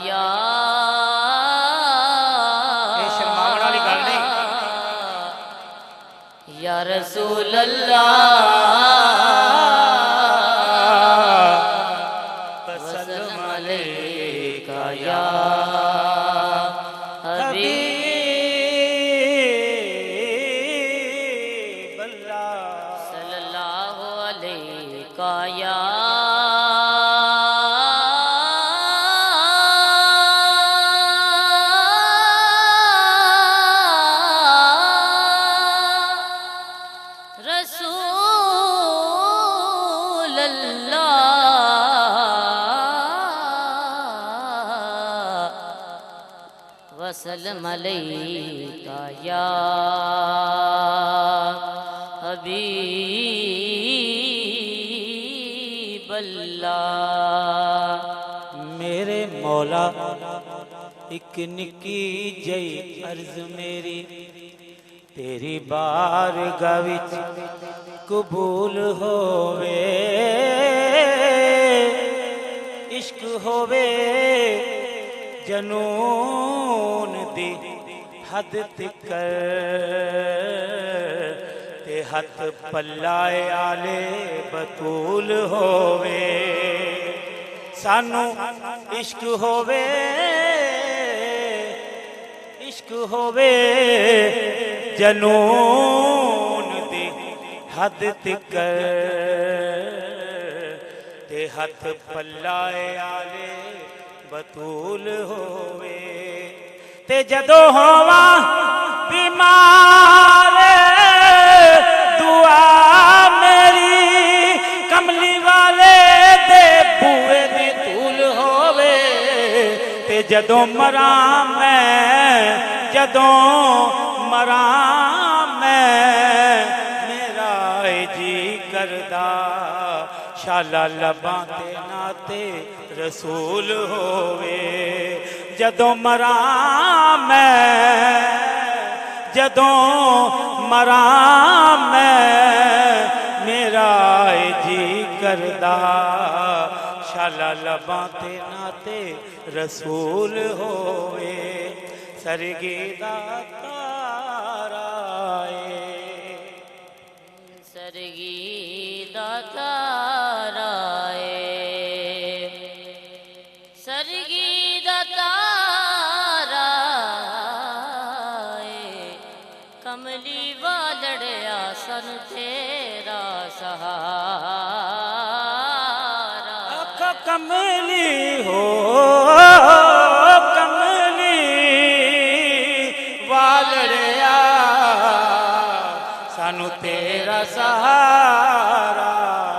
ये शर्मावन वाली गल नहीं। या रसूल अल्लाह वसल्लम अलैका या हबीब अल्लाह सल्लल्लाहु अलैका या रसूल अल्लाह वसल्लम अलैका या हबीब अल्लाह। मेरे मौला एक निकी जई अर्ज मेरी तेरी बारगाह विच कबूल होवे, इश्क होवे जनून दी हद तिकर ते हथ पल्लाए आले बतूल होवे। सानू इश्क होवे, इश्क होवे जनून दी हद तिकर ते हथ पल्लाए आले बतूल होवे। ते जदों होवा बीमार दुआ मेरी कमली वाले दे बूए दी तूल होवे। ते जदों मरा मैं, जदों मरा मैं, मेरा जी करदा शाला लबां ते नाते रसूल होवे। जदों मरा मैं, जदों मरा मैं, मेरा जी करदा शाला लबां ते नाते रसूल होवे। सरगी दा तारा सरगी दा तारा सरगी दा तारा कमली वालड़िया सन तेरा सहारा। अख कमली हो कमली वालड़िया सानू तेरा सहारा।